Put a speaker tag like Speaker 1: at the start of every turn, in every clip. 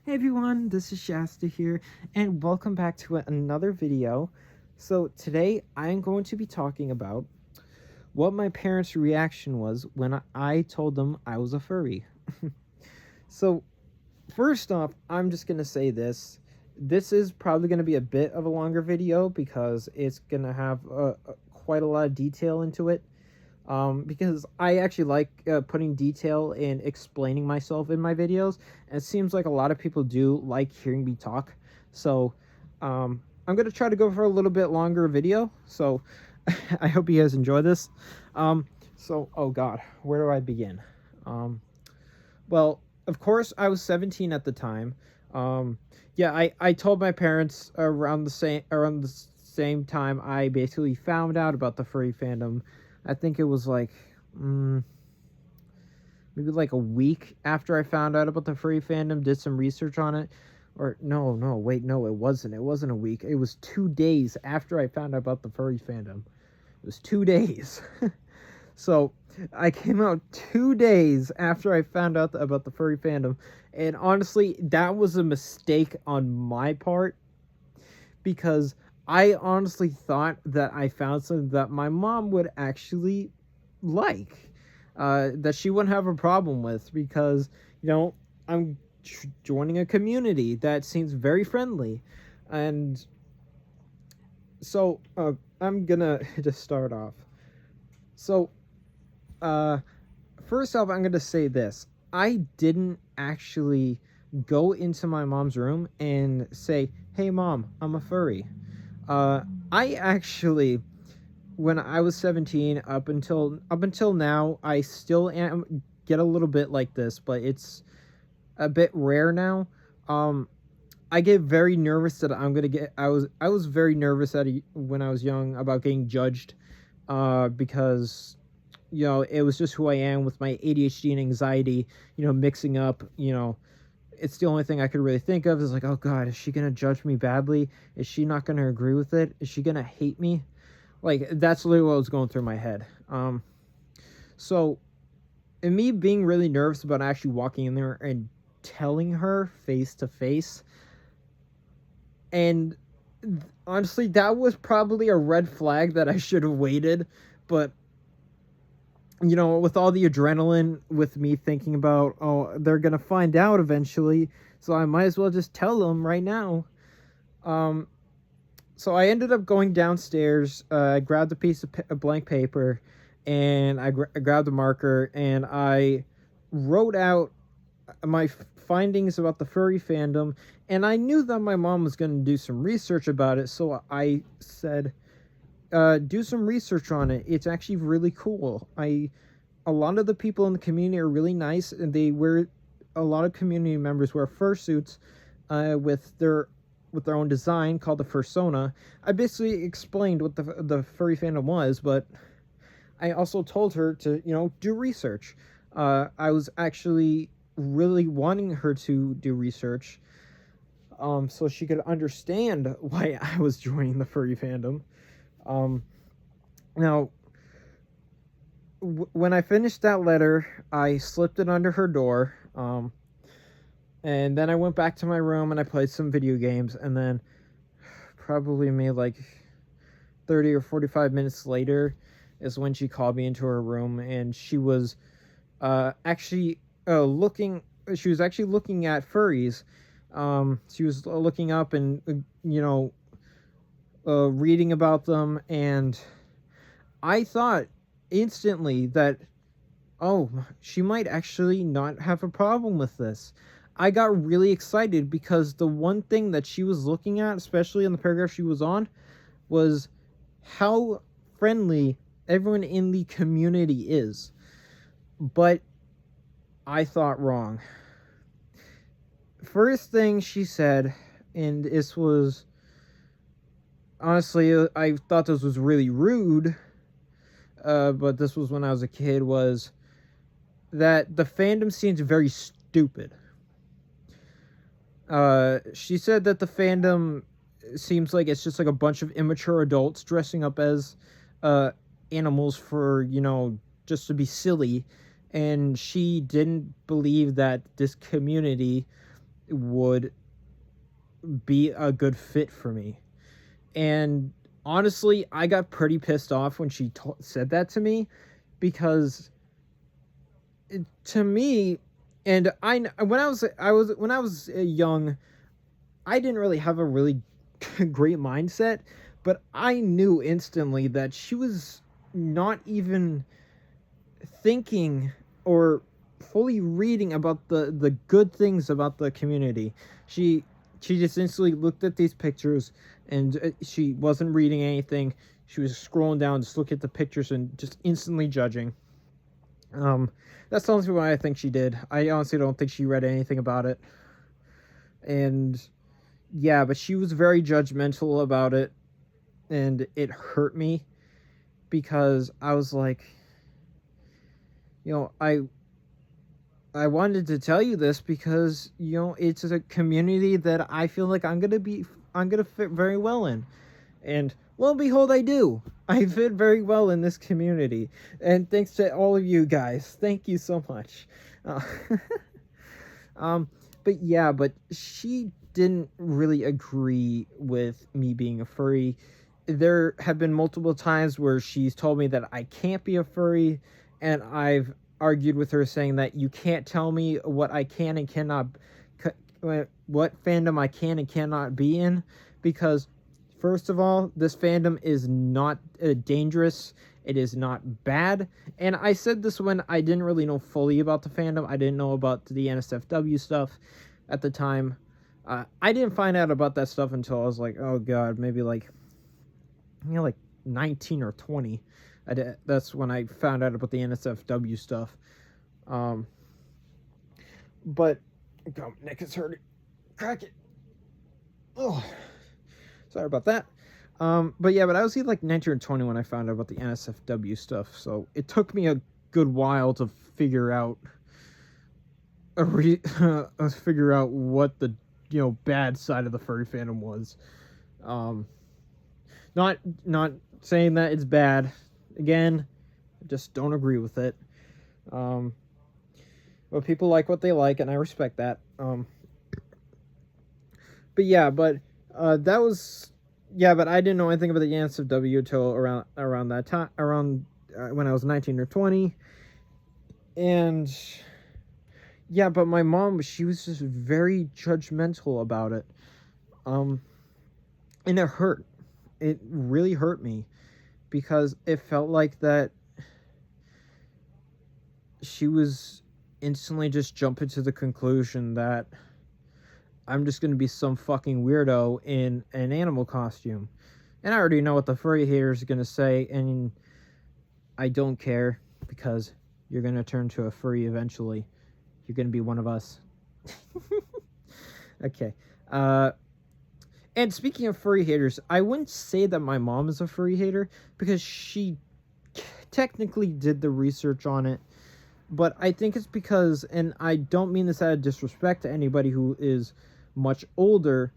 Speaker 1: Hey everyone, this is Shasta here, and welcome back to another video. So today I'm going to be talking about what my parents' reaction was when I told them I was a furry. So first off, I'm just going to say this. This is probably going to be a bit of a longer video because it's going to have quite a lot of detail into it. Because I actually like putting detail and explaining myself in my videos, and it seems like a lot of people do like hearing me talk. So I'm going to try to go for a little bit longer video, so I hope you guys enjoy this. Oh god, where do I begin? Well, of course I was 17 at the time. Yeah, I told my parents around the same time I basically found out about the furry fandom. I think it was like maybe like a week after I found out about the furry fandom, did some research on it. Or no, wait, no, it wasn't. It wasn't a week. It was 2 days after I found out about the furry fandom. It was 2 days. So, I came out 2 days after I found out about the furry fandom, and honestly, that was a mistake on my part because I honestly thought that I found something that my mom would actually like, that she wouldn't have a problem with, because, I'm joining a community that seems very friendly. And so, I'm gonna just start off. So, first off, I'm gonna say this. I didn't actually go into my mom's room and say, "Hey, mom, I'm a furry." I actually, when I was 17, up until now, I still get a little bit like this, but it's a bit rare now. I get very nervous that I'm gonna get. I was very nervous when I was young about getting judged, because it was just who I am with my ADHD and anxiety. Mixing up. It's the only thing I could really think of is like, oh god, is she gonna judge me badly? Is she not gonna agree with it? Is she gonna hate me? Like, that's literally what was going through my head. So, and me being really nervous about actually walking in there and telling her face to face, and honestly, that was probably a red flag that I should have waited, but with all the adrenaline, with me thinking about, oh, they're gonna find out eventually, so I might as well just tell them right now. So I ended up going downstairs. I grabbed a piece of blank paper, and I grabbed a marker, and I wrote out my findings about the furry fandom. And I knew that my mom was going to do some research about it, so I said, do some research on it. It's actually really cool. A lot of the people in the community are really nice, and a lot of community members wear fursuits with their own design called the fursona. I basically explained what the furry fandom was, but I also told her to do research. I was actually really wanting her to do research, so she could understand why I was joining the furry fandom. Now, when I finished that letter, I slipped it under her door, and then I went back to my room and I played some video games, and then probably maybe like 30 or 45 minutes later is when she called me into her room, and she was actually looking at furries. She was looking up and reading about them, and I thought instantly that, oh, she might actually not have a problem with this. I got really excited because the one thing that she was looking at, especially in the paragraph she was on, was how friendly everyone in the community is. But I thought wrong. First thing she said, and this was, honestly, I thought this was really rude, but this was when I was a kid, was that the fandom seems very stupid. She said that the fandom seems like it's just like a bunch of immature adults dressing up as animals for, just to be silly. And she didn't believe that this community would be a good fit for me. And honestly, I got pretty pissed off when she said that to me, because to me, and when I was young, I didn't really have a really great mindset, but I knew instantly that she was not even thinking or fully reading about the good things about the community. She just instantly looked at these pictures, and she wasn't reading anything. She was scrolling down, just look at the pictures and just instantly judging. That's honestly what I think she did. I honestly don't think she read anything about it. And yeah, but she was very judgmental about it, and it hurt me, because I was like, I wanted to tell you this because, it's a community that I feel like I'm gonna fit very well in. And lo and behold, I do. I fit very well in this community. And thanks to all of you guys. Thank you so much. Uh, but yeah, but she didn't really agree with me being a furry. There have been multiple times where she's told me that I can't be a furry, and I've argued with her saying that you can't tell me what I can and cannot, what fandom I can and cannot be in, because first of all, this fandom is not dangerous. It is not bad. And I said this when I didn't really know fully about the fandom. I didn't know about the NSFW stuff at the time. I didn't find out about that stuff until I was like, oh god, maybe like 19 or 20. That's when I found out about the NSFW stuff. But oh, neck is hurting. Crack it. Oh, sorry about that. But yeah, but I was either like 19 or 20 when I found out about the NSFW stuff. So it took me a good while to figure out figure out what the bad side of the furry fandom was. Not saying that it's bad. Again, I just don't agree with it. But people like what they like, and I respect that. But yeah, but that was but I didn't know anything about the NSFW until around that time, when I was 19 or 20, and yeah, but my mom, she was just very judgmental about it, and it hurt. It really hurt me, because it felt like that she was instantly just jumping to the conclusion that I'm just going to be some fucking weirdo in an animal costume. And I already know what the furry hater is going to say, and I don't care, because you're going to turn to a furry eventually. You're going to be one of us. Okay. And speaking of furry haters, I wouldn't say that my mom is a furry hater, because she technically did the research on it. But I think it's because, and I don't mean this out of disrespect to anybody who is much older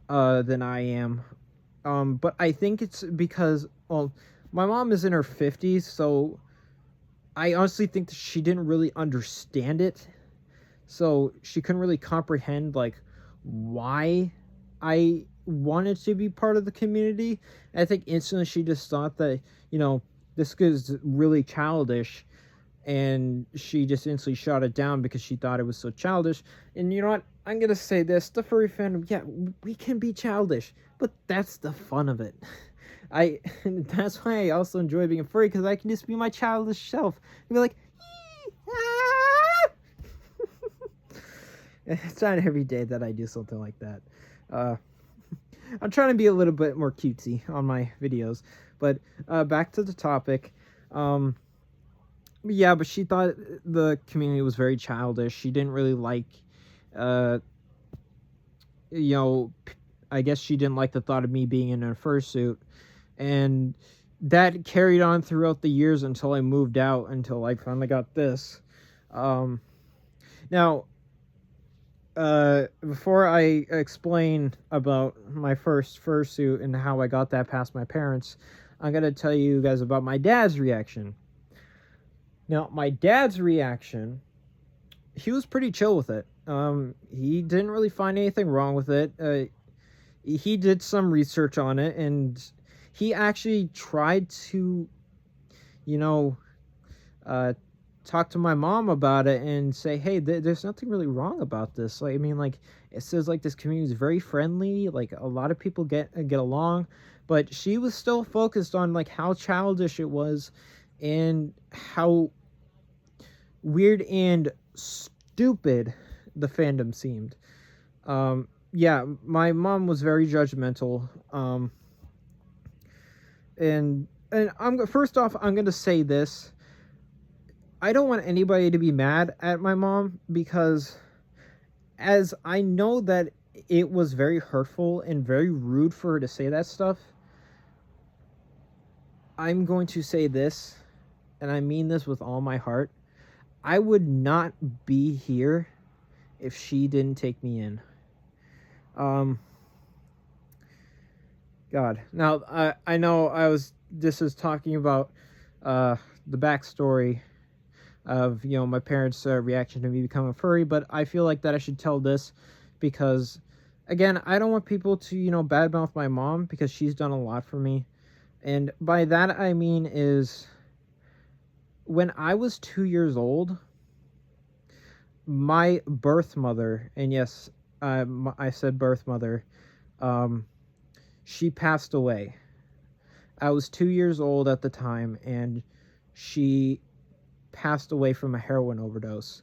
Speaker 1: than I am, but I think it's because, well, my mom is in her 50s, so I honestly think that she didn't really understand it, so she couldn't really comprehend, like, why I wanted to be part of the community. And I think instantly she just thought that, this is really childish, and she just instantly shot it down because she thought it was so childish. And you know what? I'm going to say this. The furry fandom, yeah, we can be childish, but that's the fun of it. That's why I also enjoy being a furry, because I can just be my childish self and be like, it's not every day that I do something like that. I'm trying to be a little bit more cutesy on my videos, but back to the topic. Yeah, but she thought the community was very childish. She didn't really like, I guess she didn't like the thought of me being in a fursuit. And that carried on throughout the years until I moved out, until I finally got this. Now, before I explain about my first fursuit and how I got that past my parents, I'm going to tell you guys about my dad's reaction. Now, my dad's reaction, he was pretty chill with it. He didn't really find anything wrong with it. He did some research on it, and he actually tried to, you know, uh, talk to my mom about it and say, hey, there's nothing really wrong about this. Like, I mean, like, it says like this community is very friendly, like a lot of people get along, but she was still focused on like how childish it was and how weird and stupid the fandom seemed. Yeah, my mom was very judgmental. And I'm first off, I'm gonna say this. I don't want anybody to be mad at my mom, because as I know that it was very hurtful and very rude for her to say that stuff, I'm going to say this, and I mean this with all my heart. I would not be here if she didn't take me in. God. Now, I know this is talking about the backstory of, my parents' reaction to me becoming a furry, but I feel like that I should tell this because, again, I don't want people to, badmouth my mom, because she's done a lot for me. And by that I mean is, when I was 2 years old, my birth mother, and yes, I said birth mother, she passed away. I was 2 years old at the time, and she passed away from a heroin overdose.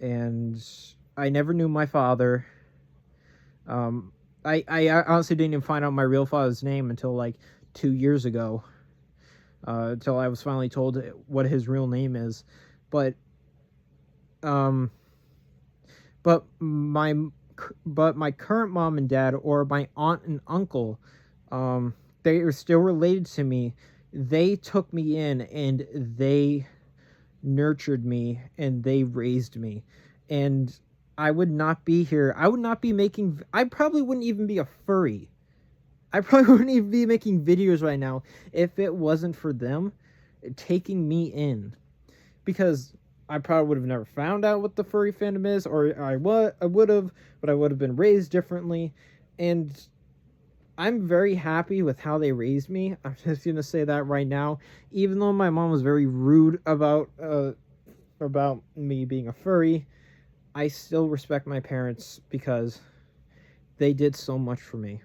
Speaker 1: And I never knew my father. I honestly didn't even find out my real father's name until like 2 years ago, until I was finally told what his real name is. But but my current mom and dad, or my aunt and uncle, they are still related to me. They took me in, and they nurtured me, and they raised me. And I would not be here. I would not be making, I probably wouldn't even be a furry. I probably wouldn't even be making videos right now if it wasn't for them taking me in. Because I probably would have never found out what the furry fandom is, or I would have, but I would have been raised differently. And I'm very happy with how they raised me. I'm just gonna say that right now. Even though my mom was very rude about me being a furry, I still respect my parents because they did so much for me.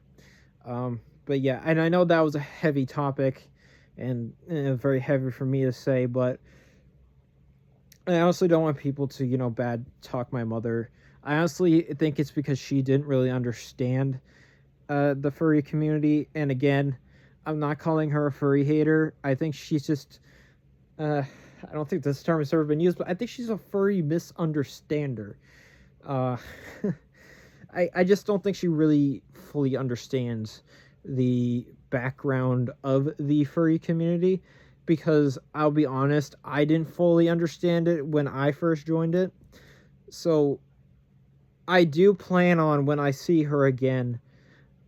Speaker 1: But yeah, and I know that was a heavy topic, and very heavy for me to say, but I honestly don't want people to, bad talk my mother. I honestly think it's because she didn't really understand the furry community. And again, I'm not calling her a furry hater. I think she's just, I don't think this term has ever been used, but I think she's a furry misunderstander. Uh, I just don't think she really fully understands the background of the furry community, because I'll be honest, I didn't fully understand it when I first joined it. So I do plan on, when I see her again,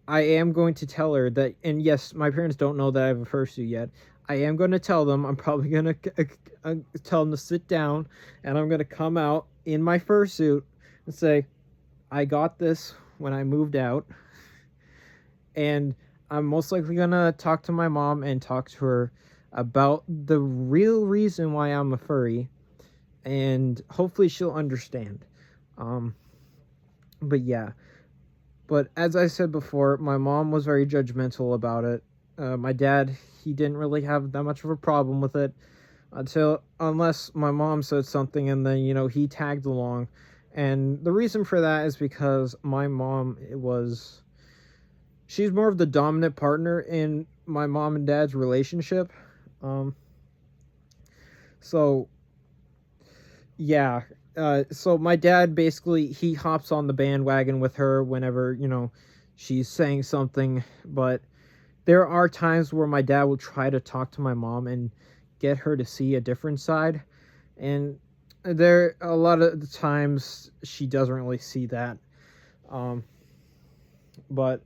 Speaker 1: I am going to tell her that, and yes, my parents don't know that I have a fursuit yet. I am going to tell them, I'm probably going to tell them to sit down, and I'm going to come out in my fursuit and say, I got this when I moved out. And I'm most likely going to talk to my mom and talk to her about the real reason why I'm a furry, and hopefully she'll understand. But yeah. But as I said before, my mom was very judgmental about it. My dad, he didn't really have that much of a problem with it, unless my mom said something, and then, he tagged along. And the reason for that is because my mom she's more of the dominant partner in my mom and dad's relationship. So yeah. So my dad, basically, he hops on the bandwagon with her whenever, she's saying something. But there are times where my dad will try to talk to my mom and get her to see a different side. And a lot of the times she doesn't really see that. But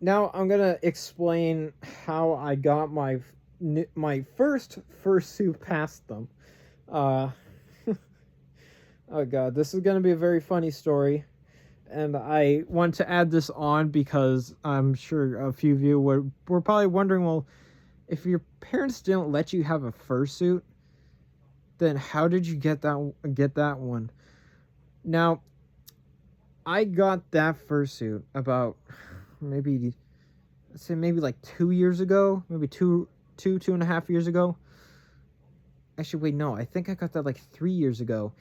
Speaker 1: now I'm going to explain how I got my first fursuit past them. Oh god, this is gonna be a very funny story, and I want to add this on because I'm sure a few of you were probably wondering, well, if your parents didn't let you have a fursuit, then how did you get that one? Now, I got that fursuit about maybe, let's say maybe like 2 years ago, maybe two and a half years ago. Actually, wait, no, I think I got that like 3 years ago.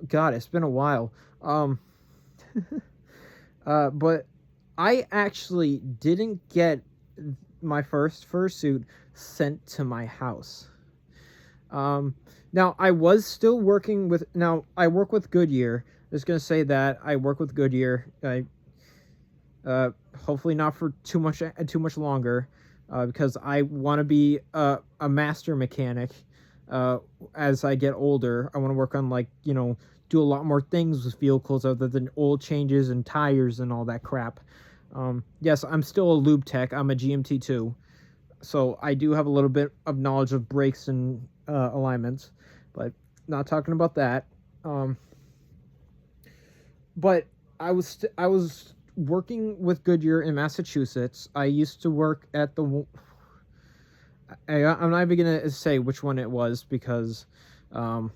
Speaker 1: God, it's been a while. Um, but I actually didn't get my first fursuit sent to my house. Um, Now I was still working with. Now I work with Goodyear. I was gonna say that I work with Goodyear. I hopefully not for too much longer, because I want to be a master mechanic. As I get older, I want to work on, like, do a lot more things with vehicles other than oil changes and tires and all that crap. Yes, I'm still a lube tech. I'm a GMT2, so I do have a little bit of knowledge of brakes and alignments, but not talking about that. Um, but I was working with Goodyear in Massachusetts. I used to work at the. I'm not even gonna say which one it was because, um,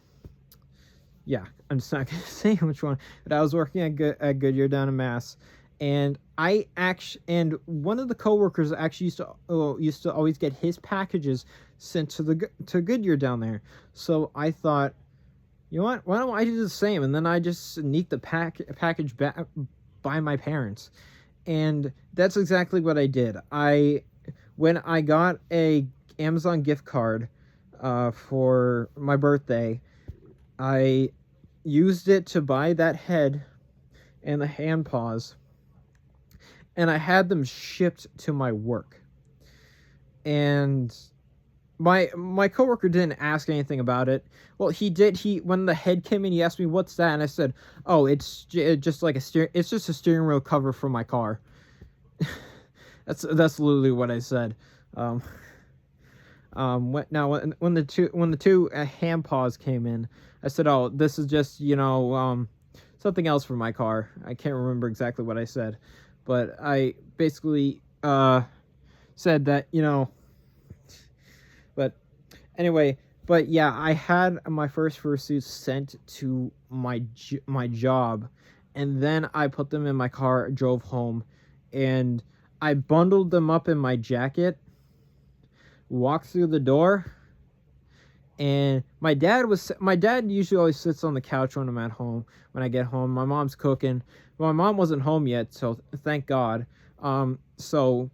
Speaker 1: yeah, I'm just not gonna say which one. But I was working at Goodyear down in Mass, and one of the coworkers actually used to always get his packages sent to Goodyear down there. So I thought, you know what? Why don't I do the same? And then I just sneak the package back by my parents, and that's exactly what I did. When I got a Amazon gift card for my birthday, I used it to buy that head and the hand paws, and I had them shipped to my work. And my coworker didn't ask anything about it. Well, he did. When the head came in, he asked me, "What's that?" And I said, "Oh, it's just like it's just a steering wheel cover for my car." That's literally what I said. When the two hand paws came in, I said, "Oh, this is just something else for my car." I can't remember exactly what I said, but I basically said that, But anyway, but yeah, I had my first fursuit sent to my job, and then I put them in my car, drove home, and I bundled them up in my jacket, walked through the door, and my dad usually always sits on the couch when I'm at home. When I get home, my mom's cooking. Well, my mom wasn't home yet, so thank God. So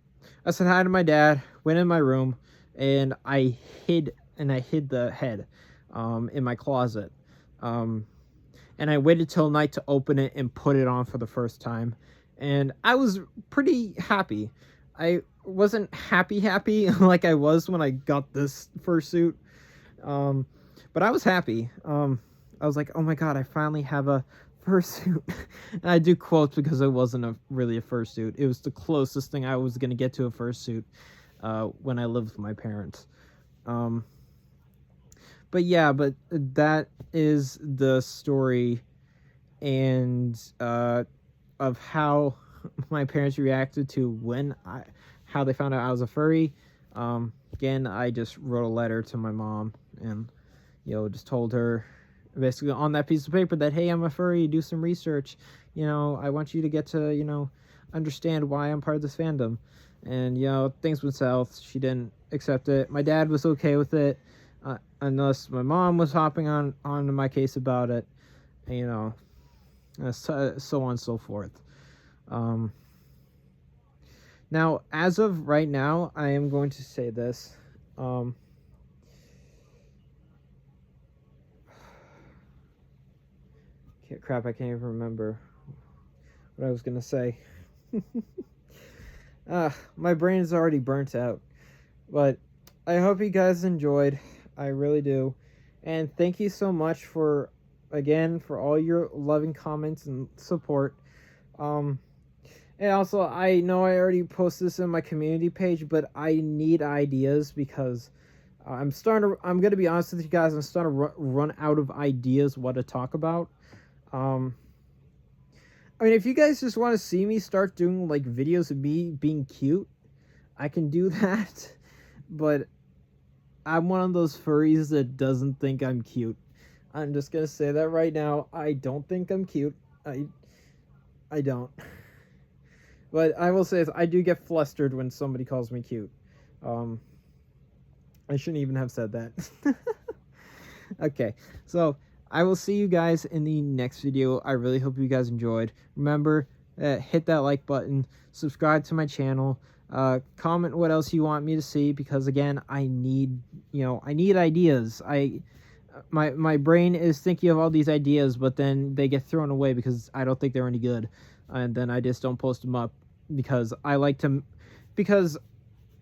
Speaker 1: I said hi to my dad, went in my room, and I hid the head in my closet. And I waited till night to open it and put it on for the first time. And I was pretty happy. I wasn't happy like I was when I got this fursuit. But I was happy. I was like, oh my god, I finally have a fursuit. And I do quotes because it wasn't really a fursuit. It was the closest thing I was going to get to a fursuit when I lived with my parents. But yeah, but that is the story and of how my parents reacted to how they found out I was a furry. Again, I just wrote a letter to my mom and just told her basically on that piece of paper that, hey, I'm a furry, do some research. I want you to get to understand why I'm part of this fandom. And things went south. She didn't accept it. My dad was okay with it, unless my mom was hopping onto my case about it. So on and so forth. Now, as of right now, I am going to say this. Crap, I can't even remember what I was going to say. My brain is already burnt out. But I hope you guys enjoyed. I really do. And thank you so much for all your loving comments and support. And also, I know I already posted this in my community page, but I need ideas because I'm going to be honest with you guys, I'm starting to run out of ideas what to talk about. I mean, if you guys just want to see me start doing like videos of me being cute, I can do that. But I'm one of those furries that doesn't think I'm cute. I'm just gonna say that right now. I don't think I'm cute. I don't. But I will say this, I do get flustered when somebody calls me cute. I shouldn't even have said that. Okay, so I will see you guys in the next video. I really hope you guys enjoyed. Remember, hit that like button, subscribe to my channel, comment what else you want me to see, because again, I need ideas. My brain is thinking of all these ideas, but then they get thrown away because I don't think they're any good, and then I just don't post them up because I like to,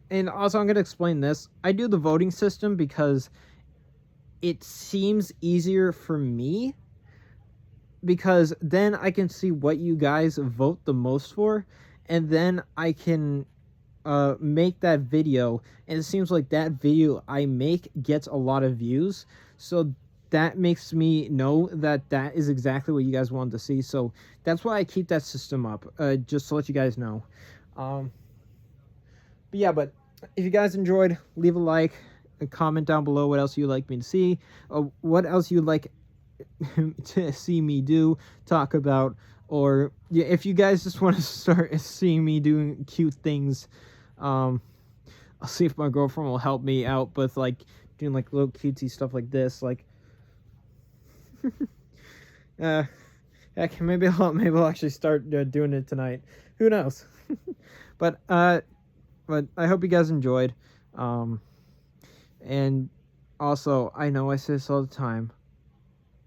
Speaker 1: and also I'm going to explain this. I do the voting system because it seems easier for me, because then I can see what you guys vote the most for, and then I can make that video, and it seems like that video I make gets a lot of views, so that makes me know that that is exactly what you guys wanted to see. So that's why I keep that system up, just to let you guys know. But yeah, but if you guys enjoyed, leave a like, a comment down below what else you'd like me to see, or what else you'd like to see me do, talk about, or yeah, if you guys just want to start seeing me doing cute things, I'll see if my girlfriend will help me out with like doing like little cutesy stuff like this, like heck, maybe I'll actually start doing it tonight. Who knows? But I hope you guys enjoyed. And also, I know I say this all the time,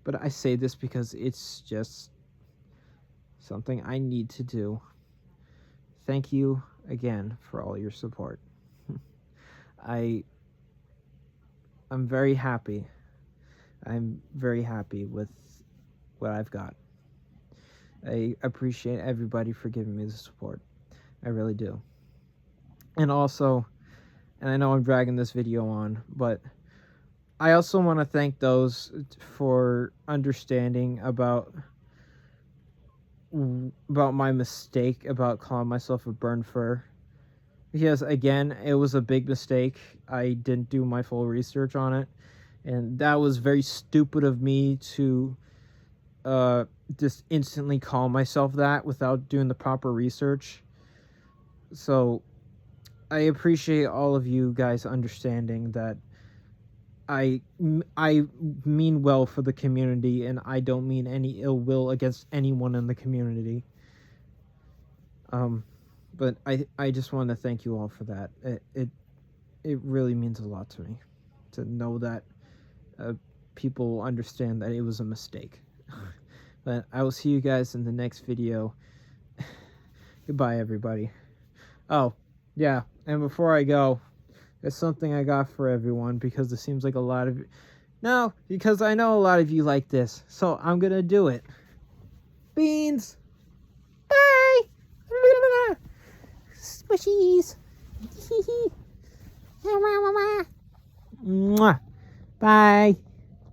Speaker 1: but I say this because it's just something I need to do. Thank you again for all your support. I'm very happy. I'm very happy with what I've got. I appreciate everybody for giving me the support. I really do. And also, and I know I'm dragging this video on, but I also want to thank those for understanding about my mistake about calling myself a burn fur. Because again, it was a big mistake. I didn't do my full research on it, and that was very stupid of me to just instantly call myself that without doing the proper research. So I appreciate all of you guys understanding that I mean well for the community, and I don't mean any ill will against anyone in the community. But I just want to thank you all for that. It really means a lot to me to know that people understand that it was a mistake. But I will see you guys in the next video. Goodbye, everybody. Oh, yeah, and before I go, there's something I got for everyone, because it seems like a lot of... No, because I know a lot of you like this, so I'm gonna do it. Beans! Bye! Squishies! Mwah! Bye!